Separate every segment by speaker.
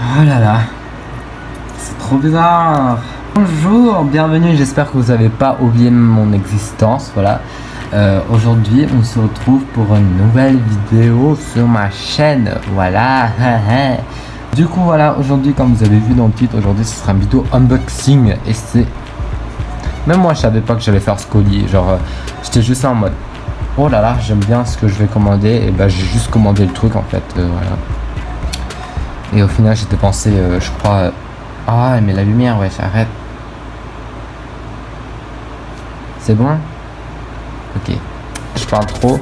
Speaker 1: Oh là là, c'est trop bizarre. Bonjour, bienvenue, j'espère que vous n'avez pas oublié mon existence, voilà. Aujourd'hui, on se retrouve pour une nouvelle vidéo sur ma chaîne, voilà. Du coup, voilà, aujourd'hui, comme vous avez vu dans le titre, aujourd'hui, ce sera une vidéo unboxing. Et c'est... Même moi, je savais pas que j'allais faire ce colis, genre, j'étais juste là en mode... Oh là là, j'aime bien ce que je vais commander, et bah j'ai juste commandé le truc en fait, voilà. Et au final j'ai dépensé, je crois... Ah mais la lumière, ouais, j'arrête. C'est bon? Ok, je parle trop.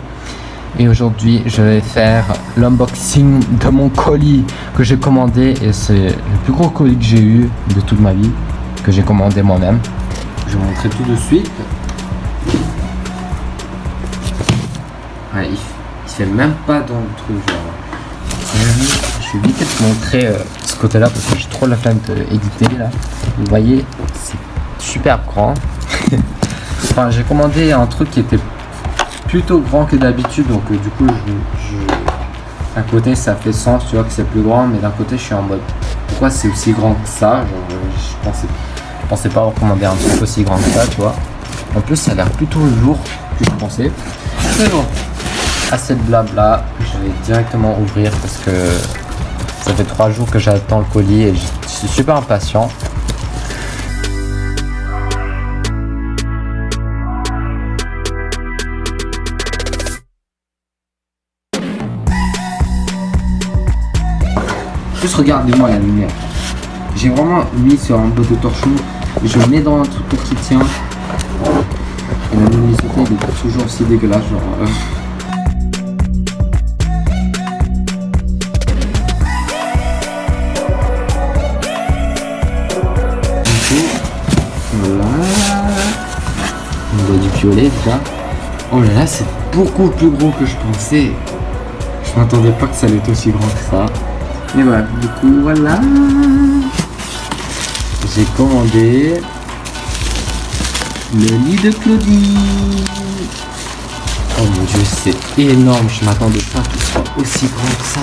Speaker 1: Et aujourd'hui je vais faire l'unboxing de mon colis que j'ai commandé. Et c'est le plus gros colis que j'ai eu de toute ma vie, que j'ai commandé moi-même. Je vais vous montrer tout de suite. Ouais, il fait même pas dans le truc, genre. Je vais vite te montrer ce côté-là parce que j'ai trop la flemme d'éditer là. Vous voyez, c'est super grand. Enfin, j'ai commandé un truc qui était plutôt grand que d'habitude, donc du coup, d'un côté ça fait sens, tu vois, que c'est plus grand, mais d'un côté je suis en mode pourquoi c'est aussi grand que ça, genre je pensais pas avoir commandé un truc aussi grand que ça, tu vois. En plus, ça a l'air plutôt lourd que je pensais. Mais bon, assez de blabla, je vais directement ouvrir parce que ça fait 3 jours que j'attends le colis et je suis super impatient. Juste regardez-moi la lumière. J'ai vraiment mis sur un bout de torchon et je le mets dans un truc pour qu'il tient. Et la luminosité est toujours aussi dégueulasse, genre. On voit du violet déjà. Oh là là, c'est beaucoup plus gros que je pensais. Je m'attendais pas que ça allait être aussi grand que ça. Et voilà, du coup, voilà. J'ai commandé le lit de Claudie. Oh mon dieu, c'est énorme. Je m'attendais pas qu'il soit aussi grand que ça.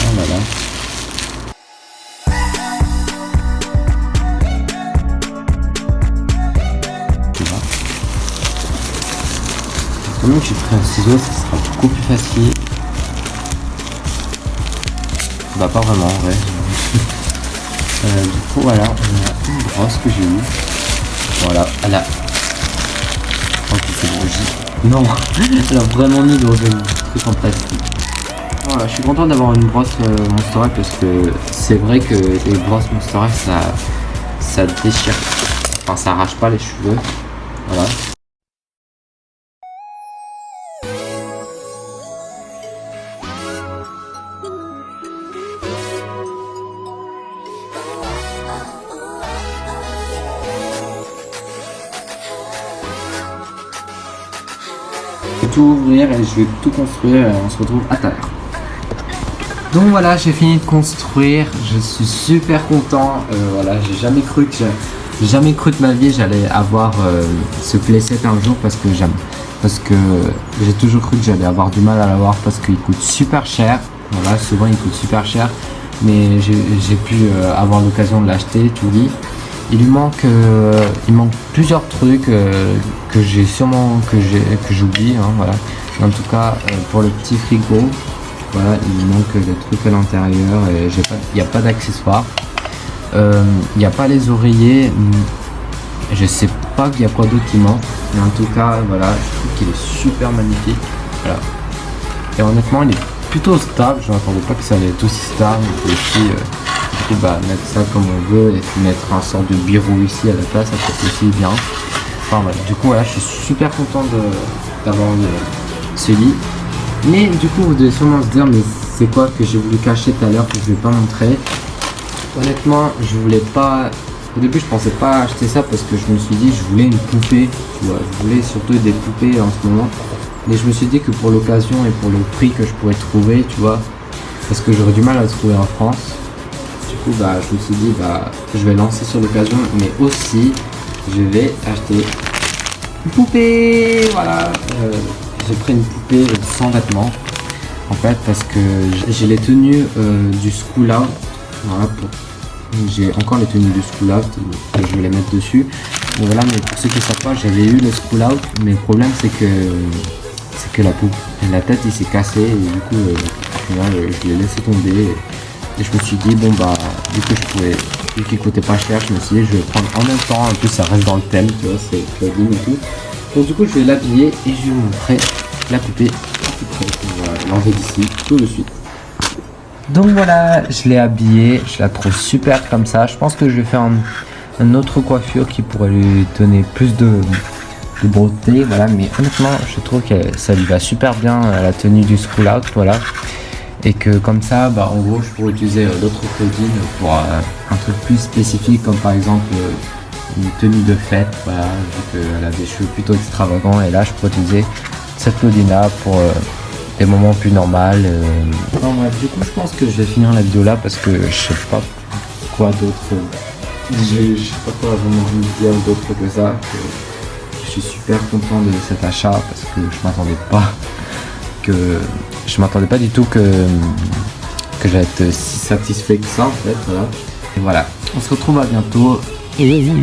Speaker 1: Oh là là. Maintenant que j'ai pris un ciseau, ça sera beaucoup plus facile. Bah pas vraiment en vrai. Du coup voilà, on a une brosse que j'ai eue. Voilà, elle a... Oh c'est rougi. Non, elle a vraiment mis dans un truc en plastique. Voilà, je suis content d'avoir une brosse Monster High parce que c'est vrai que les brosses Monster High ça déchire. Enfin ça arrache pas les cheveux. Voilà. Tout ouvrir et je vais tout construire et on se retrouve à tout à l'heure. Donc voilà, j'ai fini de construire, je suis super content. Voilà, j'ai jamais cru de ma vie j'allais avoir ce playset un jour parce que j'ai toujours cru que j'allais avoir du mal à l'avoir parce qu'il coûte super cher. Voilà, souvent il coûte super cher, mais j'ai pu avoir l'occasion de l'acheter, tout dit. Il manque plusieurs trucs que j'ai sûrement que j'oublie, hein, voilà. En tout cas, pour le petit frigo, voilà, il manque des trucs à l'intérieur et il n'y a pas d'accessoires. Il n'y a pas les oreillers. Je sais pas qu'il y a quoi d'autre qui manque, mais en tout cas, voilà, je trouve qu'il est super magnifique. Voilà. Et honnêtement, il est plutôt stable. Je m'attendais pas que ça allait être aussi stable. On peut aussi mettre ça comme on veut et mettre un sort de bureau ici à la place, ça peut aussi bien. Enfin voilà, du coup voilà, je suis super content d'avoir ce lit. Mais du coup vous devez sûrement se dire mais c'est quoi que j'ai voulu cacher tout à l'heure que je vais pas montrer. Honnêtement je voulais pas, au début je pensais pas acheter ça parce que je me suis dit je voulais une poupée, tu vois, je voulais surtout des poupées en ce moment. Mais je me suis dit que pour l'occasion et pour le prix que je pourrais trouver, tu vois, parce que j'aurais du mal à le trouver en France. Du coup je me suis dit je vais lancer sur l'occasion, mais aussi je vais acheter une poupée. Voilà, j'ai pris une poupée sans vêtements. en fait parce que j'ai les tenues du school out. Voilà, j'ai encore les tenues du school out, je vais les mettre dessus. Donc voilà, mais pour ceux qui ne savent pas, j'avais eu le school out, mais le problème c'est que la tête il s'est cassé et du coup au final, je l'ai laissé tomber et je me suis dit bon bah vu qu'il coûtait pas cher, je me suis dit je vais prendre en même temps, en plus ça reste dans le thème, tu vois, c'est Claudine et tout. Donc du coup je vais l'habiller et je vais vous montrer la poupée tout près. On va l'enlever d'ici tout de suite. Donc voilà, je l'ai habillée, je la trouve super comme ça. Je pense que je vais faire une autre coiffure qui pourrait lui donner plus de beauté, voilà, mais honnêtement je trouve que ça lui va super bien à la tenue du school out, voilà, et que comme ça, bah en gros je pourrais utiliser l'autre Claudine pour un truc plus spécifique, comme par exemple une tenue de fête, voilà, vu qu'elle a des cheveux plutôt extravagants, et là je pourrais utiliser cette Claudine là pour des moments plus normaux. Enfin, bref, du coup je pense que je vais finir la vidéo là parce que je sais pas quoi d'autre, je sais pas quoi vraiment dire d'autre que ça. Je suis super content de cet achat parce que je m'attendais pas du tout que j'allais être si satisfait que ça en fait, voilà. Et voilà, on se retrouve à bientôt. Bisous.